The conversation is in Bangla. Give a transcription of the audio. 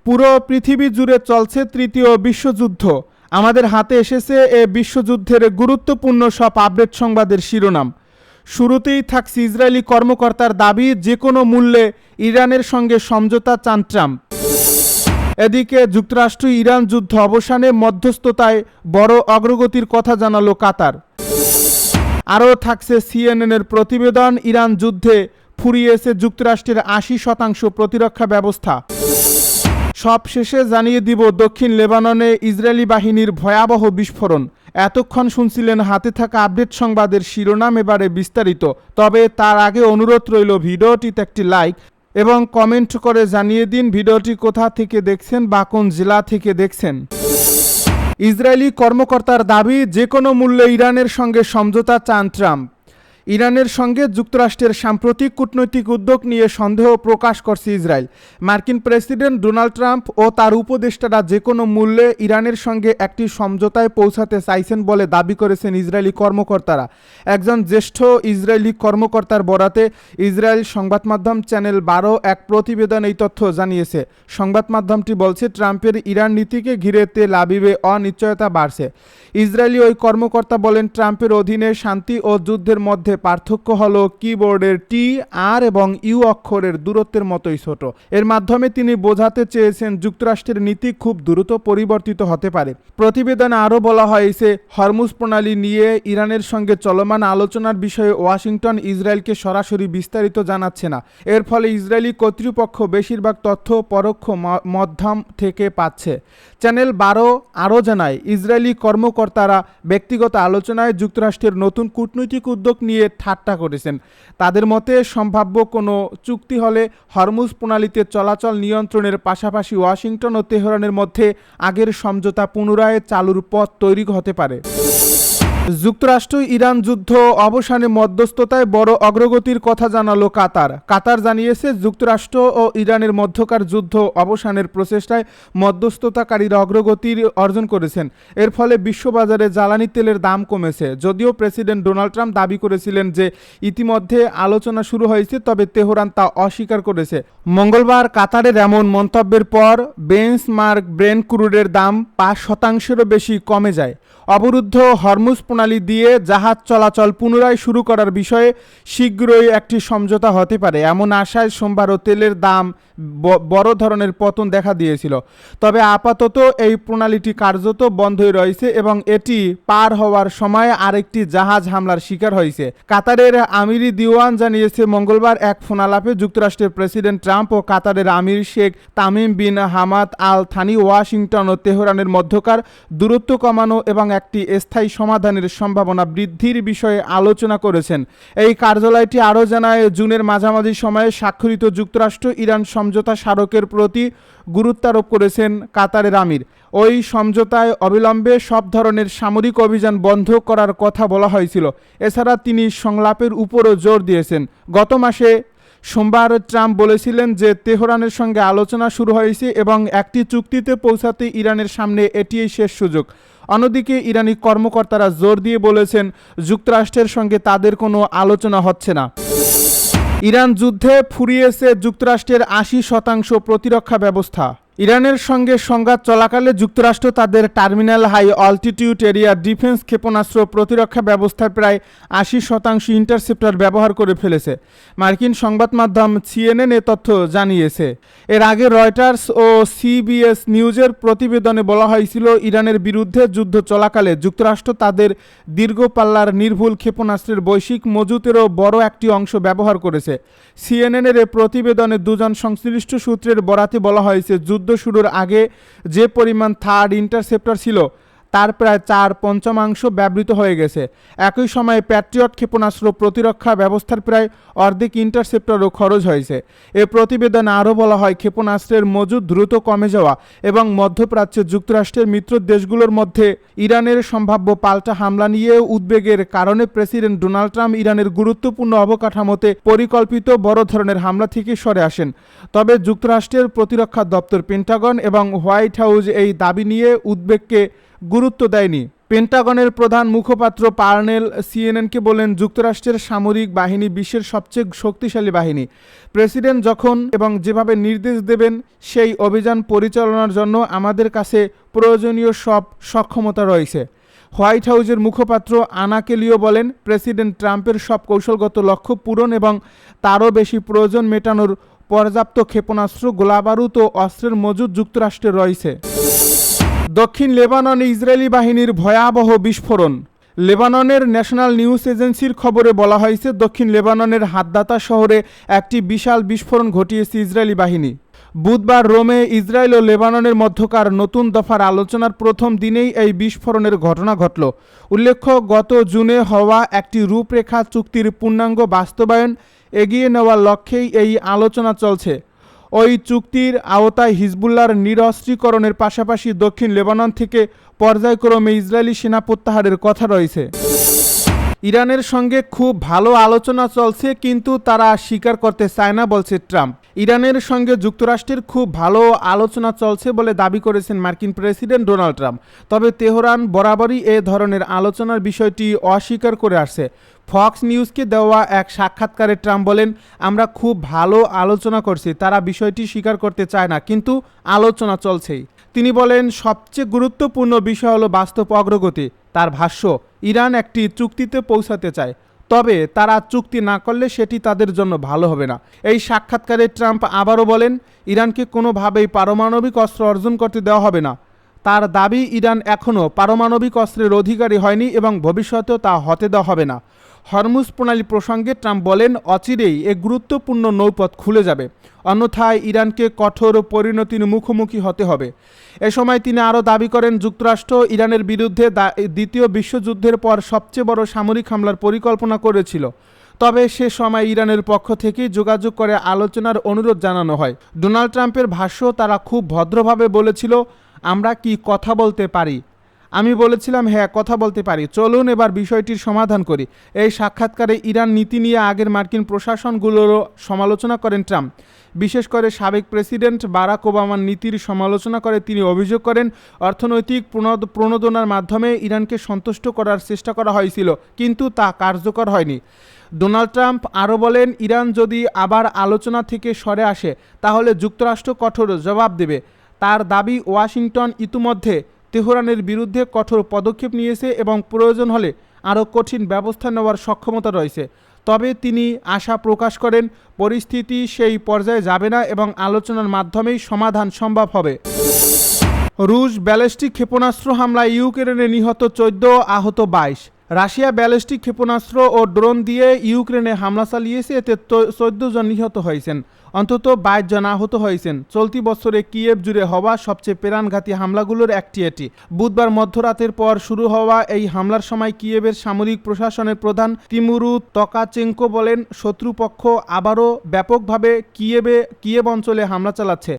পুরো পৃথিবী জুড়ে চলছে তৃতীয় বিশ্বযুদ্ধ। আমাদের হাতে এসেছে এ বিশ্বযুদ্ধের গুরুত্বপূর্ণ সব আপডেট সংবাদের শিরোনাম। শুরুতেই থাকছে ইসরায়েলি কর্মকর্তার দাবি, যে কোনো মূল্যে ইরানের সঙ্গে সমঝোতা চান ট্রাম্প। এদিকে যুক্তরাষ্ট্র ইরান যুদ্ধ অবসানে মধ্যস্থতায় বড় অগ্রগতির কথা জানালো কাতার। আরও থাকছে সিএনএনের প্রতিবেদন, ইরান যুদ্ধে ফুরিয়েছে যুক্তরাষ্ট্রের ৮০% প্রতিরক্ষা ব্যবস্থা। সব শেষে জানিয়ে দিব দক্ষিণ লেবাননে ইসরায়েলি বাহিনীর ভয়াবহ বিস্ফোরণ। এতক্ষণ শুনছিলেন হাতে থাকা আপডেট সংবাদের শিরোনাম, এবারে বিস্তারিত। তবে তার আগে অনুরোধ রইল ভিডিওটিতে একটি লাইক এবং কমেন্ট করে জানিয়ে দিন ভিডিওটি কোথা থেকে দেখছেন বা কোন জেলা থেকে দেখছেন। ইসরায়েলি কর্মকর্তার দাবি, যে কোনো মূল্যে ইরানের সঙ্গে সমঝোতা চান ট্রাম্প। ইরানের সঙ্গে যুক্তরাষ্ট্রের সাম্প্রতিক কূটনৈতিক উদ্যোগ নিয়ে সন্দেহ প্রকাশ করছে ইসরায়েল। মার্কিন প্রেসিডেন্ট ডোনাল্ড ট্রাম্প ও তার উপদেষ্টারা যে কোনো মূল্যে ইরানের সঙ্গে একটি সমঝোতায় পৌঁছাতে চাইছেন বলে দাবি করেছেন ইসরায়েলি কর্মকর্তারা। একজন জ্যেষ্ঠ ইসরায়েলি কর্মকর্তার বরাতে ইসরায়েল সংবাদ মাধ্যম চ্যানেল 12 এক প্রতিবেদন এই তথ্য জানিয়েছে। সংবাদ মাধ্যমটি বলছে, ট্রাম্পের ইরান নীতিকে ঘিরে তেল আবিবে অনিশ্চয়তা বাড়ছে। ইসরায়েলি ওই কর্মকর্তা বলেন, ট্রাম্পের অধীনে শান্তি ও যুদ্ধের মধ্যে পার্থক্য হলো কিবোর্ডের টি, আর এবং ইউ অক্ষরের দূরত্বের মতোই ছোট। এর মাধ্যমে তিনি বোঝাতে চেয়েছেন যুক্তরাষ্ট্রের নীতি খুব দ্রুত পরিবর্তিত হতে পারে। প্রতিবেদনে আরও বলা হয়েছে, হরমুজ প্রণালী নিয়ে ইরানের সঙ্গে চলমান আলোচনার বিষয়ে ওয়াশিংটন ইসরায়েলকে সরাসরি বিস্তারিত জানাচ্ছে না। এর ফলে ইসরায়েলি কর্তৃপক্ষ বেশিরভাগ তথ্য পরোক্ষ মাধ্যম থেকে পাচ্ছে। চ্যানেল 12 আরও জানায়, ইসরায়েলি কর্মকর্তারা ব্যক্তিগত আলোচনায় যুক্তরাষ্ট্রের নতুন কূটনৈতিক উদ্যোগ নিয়ে ঠাট্টা করেছেন। তাদের মতে, সম্ভাব্য কোনো চুক্তি হলে হরমুজ প্রণালীতে চলাচল নিয়ন্ত্রণের পাশাপাশি ওয়াশিংটন ও তেহরানের মধ্যে আগের সমঝোতা পুনরায় চালুর পথ তৈরি হতে পারে। যুক্তরাষ্ট্র ইরান যুদ্ধ অবসানে মধ্যস্থতায় বড় অগ্রগতির কথা জানালো কাতার। কাতার জানিয়েছে, যুক্তরাষ্ট্র ও ইরানের মধ্যকার যুদ্ধ অবসানের প্রচেষ্টায় মধ্যস্থতাকারীরা অগ্রগতি অর্জন করেছেন। এর ফলে বিশ্ববাজারে জ্বালানি তেলের দাম কমেছে। যদিও প্রেসিডেন্ট ডোনাল্ড ট্রাম্প দাবি করেছিলেন যে ইতিমধ্যে আলোচনা শুরু হয়েছে, তবে তেহরান তা অস্বীকার করেছে। মঙ্গলবার কাতারের এমন মন্তব্যের পর বেঞ্চমার্ক ব্রেন্ট ক্রুডের দাম 5%-এরও বেশি কমে যায়। অবরুদ্ধ হরমুজ প্রণালী দিয়ে জাহাজ চলাচল পুনরায় শুরু করার বিষয়ে শীঘ্রই একটি সমঝোতা হতে পারে, এমন আশায় সোমবারও তেলের দাম বড় ধরনের পতন দেখা দিয়েছিল। তবে আপাতত এই প্রণালীটি কার্যত বন্ধই রয়েছে এবং এটি পার হওয়ার সময় আরেকটি জাহাজ হামলার শিকার হয়েছে। কাতারের আমিরি দিওয়ান জানিয়েছে, মঙ্গলবার এক ফোনালাপে যুক্তরাষ্ট্রের প্রেসিডেন্ট ট্রাম্প ও কাতারের আমির Sheikh Tamim bin Hamad Al Thani Washington ও তেহরানের মধ্যকার দূরত্ব কমানো এবং একটি স্থায়ী সমাধানের সম্ভাবনা বৃদ্ধির বিষয়ে আলোচনা করেছেন। এই কার্যালয়টি আরও জানায়, জুনের মাঝামাঝি সময়ে স্বাক্ষরিত যুক্তরাষ্ট্র ইরান সমঝোতা স্মারকের প্রতি গুরুত্বারোপ করেছেন কাতারের আমির। ওই সমঝোতায় অবিলম্বে সব ধরনের সামরিক অভিযান বন্ধ করার কথা বলা হয়েছিল। এছাড়া তিনি সংলাপের উপরও জোর দিয়েছেন। গত মাসে সোমবার ট্রাম্প বলেছিলেন যে তেহরানের সঙ্গে আলোচনা শুরু হয়েছে এবং একটি চুক্তিতে পৌঁছাতে ইরানের সামনে এটিই শেষ সুযোগ। অন্যদিকে ইরানি কর্মকর্তারা জোর দিয়ে বলেছেন, যুক্তরাষ্ট্রের সঙ্গে তাদের কোনো আলোচনা হচ্ছে না। ইরান যুদ্ধে ফুরিয়েছে যুক্তরাষ্ট্রের ৮০% প্রতিরক্ষা ব্যবস্থা। ইরানের সঙ্গে সংঘাত চলাকালে যুক্তরাষ্ট্র তাদের terminal high altitude area defence ক্ষেপণাস্ত্র প্রতিরক্ষা ব্যবস্থার প্রায় ৮০% ইন্টারসেপ্টর ব্যবহার করে ফেলেছে। মার্কিন সংবাদ মাধ্যম সিএনএন এ তথ্য জানিয়েছে। এর আগে রয়টার্স ও সিবিএস নিউজের প্রতিবেদনে বলা হয়েছিল, ইরানের বিরুদ্ধে যুদ্ধ চলাকালে যুক্তরাষ্ট্র তাদের দীর্ঘ পাল্লার নির্ভুল ক্ষেপণাস্ত্রের বৈশ্বিক মজুতেরও বড় একটি অংশ ব্যবহার করেছে। সিএনএনের এ প্রতিবেদনে দুজন সংশ্লিষ্ট সূত্রের বরাতে বলা হয়েছে, যুদ্ধ শুরুর আগে যে পরিমাণ থার্ড ইন্টারসেপ্টর ছিল তার প্রায় 4/5 ব্যবহৃত হয়ে গেছে। একই সময়ে প্যাট্রিয়ট ক্ষেপণাস্ত্র প্রতিরক্ষা ব্যবস্থার প্রায় অর্ধেক ইন্টারসেপ্টরও খরচ হয়েছে। এ প্রতিবেদনে আরও বলা হয়, ক্ষেপণাস্ত্রের মজুদ দ্রুত কমে যাওয়া এবং মধ্যপ্রাচ্যে যুক্তরাষ্ট্রের মিত্র দেশগুলোর মধ্যে ইরানের সম্ভাব্য পাল্টা হামলা নিয়ে উদ্বেগের কারণে প্রেসিডেন্ট ডোনাল্ড ট্রাম্প ইরানের গুরুত্বপূর্ণ অবকাঠামোতে পরিকল্পিত বড় ধরনের হামলা থেকে সরে আসেন। তবে যুক্তরাষ্ট্রের প্রতিরক্ষা দপ্তর পেন্টাগন এবং হোয়াইট হাউস এই দাবি নিয়ে উদ্বেগকে গুরুত্ব দেয়নি। পেন্টাগনের প্রধান মুখপাত্র পার্নেল সিএনএনকে বলেন, যুক্তরাষ্ট্রের সামরিক বাহিনী বিশ্বের সবচেয়ে শক্তিশালী বাহিনী। প্রেসিডেন্ট যখন এবং যেভাবে নির্দেশ দেবেন সেই অভিযান পরিচালনার জন্য আমাদের কাছে প্রয়োজনীয় সব সক্ষমতা রয়েছে। হোয়াইট হাউসের মুখপাত্র আনা কেলিও বলেন, প্রেসিডেন্ট ট্রাম্পের সব কৌশলগত লক্ষ্য পূরণ এবং তারও বেশি প্রয়োজন মেটানোর পর্যাপ্ত ক্ষেপণাস্ত্র, গোলাবারুদ ও অস্ত্রের মজুদ যুক্তরাষ্ট্রে রয়েছে। দক্ষিণ লেবাননে ইসরায়েলি বাহিনীর ভয়াবহ বিস্ফোরণ। লেবাননের ন্যাশনাল নিউজ এজেন্সির খবরে বলা হয়েছে, দক্ষিণ লেবাননের হাদ্দাতা শহরে একটি বিশাল বিস্ফোরণ ঘটিয়েছে ইসরায়েলি বাহিনী। বুধবার রোমে ইসরায়েল ও লেবাননের মধ্যকার নতুন দফার আলোচনার প্রথম দিনেই এই বিস্ফোরণের ঘটনা ঘটল। উল্লেখ্য, গত জুনে হওয়া একটি রূপরেখা চুক্তির পূর্ণাঙ্গ বাস্তবায়ন এগিয়ে নেওয়ার লক্ষ্যেই এই আলোচনা চলছে। ওই চুক্তির আওতায় হিজবুল্লাহর নিরস্ত্রীকরণের পাশাপাশি দক্ষিণ লেবানন থেকে পর্যায়ক্রমে ইসরায়েলি সেনা প্রত্যাহারের কথা রয়েছে। ইরানের সঙ্গে খুব ভালো আলোচনা চলছে, কিন্তু তারা স্বীকার করতে চায় না, বলছে ট্রাম্প। ইরানের সঙ্গে যুক্তরাষ্ট্রের খুব ভালো আলোচনা চলছে বলে দাবি করেছেন মার্কিন প্রেসিডেন্ট ডোনাল্ড ট্রাম্প। তবে তেহরান বরাবরই এ ধরনের আলোচনার বিষয়টি অস্বীকার করে আসছে। ফক্স নিউজকে দেওয়া এক সাক্ষাৎকারে ট্রাম্প বলেন, আমরা খুব ভালো আলোচনা করছি, তারা বিষয়টি স্বীকার করতে চায় না, কিন্তু আলোচনা চলছেই। তিনি বলেন, সবচেয়ে গুরুত্বপূর্ণ বিষয় হলো বাস্তব অগ্রগতি। তার ভাষ্য, ইরান একটি চুক্তিতে পৌঁছাতে চায়, তবে তারা চুক্তি না করলে সেটি তাদের জন্য ভালো হবে না। এই সাক্ষাৎকারে ট্রাম্প আবারও বলেন, ইরানকে কোনোভাবেই পারমাণবিক অস্ত্র অর্জন করতে দেওয়া হবে না। তার দাবি, ইরান এখনও পারমাণবিক অস্ত্রের অধিকারী হয়নি এবং ভবিষ্যতেও তা হতে দেওয়া হবে না। হরমুজ প্রণালী প্রসঙ্গে ট্রাম্প বলেন, অচিরেই এ গুরুত্বপূর্ণ নৌপথ খুলে যাবে, অন্যথায় ইরানকে কঠোর পরিণতির মুখোমুখি হতে হবে। এ সময় তিনি আরও দাবি করেন, যুক্তরাষ্ট্র ইরানের বিরুদ্ধে দ্বিতীয় বিশ্বযুদ্ধের পর সবচেয়ে বড় সামরিক হামলার পরিকল্পনা করেছিল। তবে সে সময় ইরানের পক্ষ থেকেই যোগাযোগ করে আলোচনার অনুরোধ জানানো হয়। ডোনাল্ড ট্রাম্পের ভাষ্য, তারা খুব ভদ্রভাবে বলেছিল, আমরা কি কথা বলতে পারি? আমি বলেছিলাম, হ্যাঁ, কথা বলতে পারি, চলুন এবার বিষয়টির সমাধান করি। এই সাক্ষাৎকারে ইরান নীতি নিয়ে আগের মার্কিন প্রশাসনগুলোরও সমালোচনা করেন ট্রাম্প। বিশেষ করে সাবেক প্রেসিডেন্ট বারাক ওবামার নীতির সমালোচনা করে তিনি অভিযোগ করেন, অর্থনৈতিক প্রণোদনার মাধ্যমে ইরানকে সন্তুষ্ট করার চেষ্টা করা হয়েছিল, কিন্তু তা কার্যকর হয়নি। ডোনাল্ড ট্রাম্প আরও বলেন, ইরান যদি আবার আলোচনা থেকে সরে আসে তাহলে যুক্তরাষ্ট্র কঠোর জবাব দেবে। তার দাবি, ওয়াশিংটন ইতিমধ্যে তেহরানের বিরুদ্ধে কঠোর পদক্ষেপ নিয়েছে এবং প্রয়োজন হলে আরও কঠিন ব্যবস্থা নেওয়ার সক্ষমতা রয়েছে। তবে তিনি আশা প্রকাশ করেন, পরিস্থিতি সেই পর্যায়ে যাবে না এবং আলোচনার মাধ্যমেই সমাধান সম্ভব হবে। রুশ ব্যালিস্টিক ক্ষেপণাস্ত্র হামলায় ইউক্রেনে নিহত 14, আহত 22। রাশিয়া ব্যালিস্টিক ক্ষেপণাস্ত্র ও ড্রোন দিয়ে ইউক্রেনে হামলা চালিয়েছে, এতে 14 জন নিহত হয়েছেন, অন্তত 22 জন আহত হয়েছেন। চলতি বছরে কিয়েভ জুড়ে হওয়া সবচেয়ে প্রাণঘাতী হামলাগুলোর একটি এটি। বুধবার মধ্যরাতের পর শুরু হওয়া এই হামলার সময় কিয়েভের সামরিক প্রশাসনের প্রধান তিমুরু তকাচেঙ্কো বলেন, শত্রুপক্ষ আবারও ব্যাপকভাবে কিয়েভ অঞ্চলে হামলা চালাচ্ছে।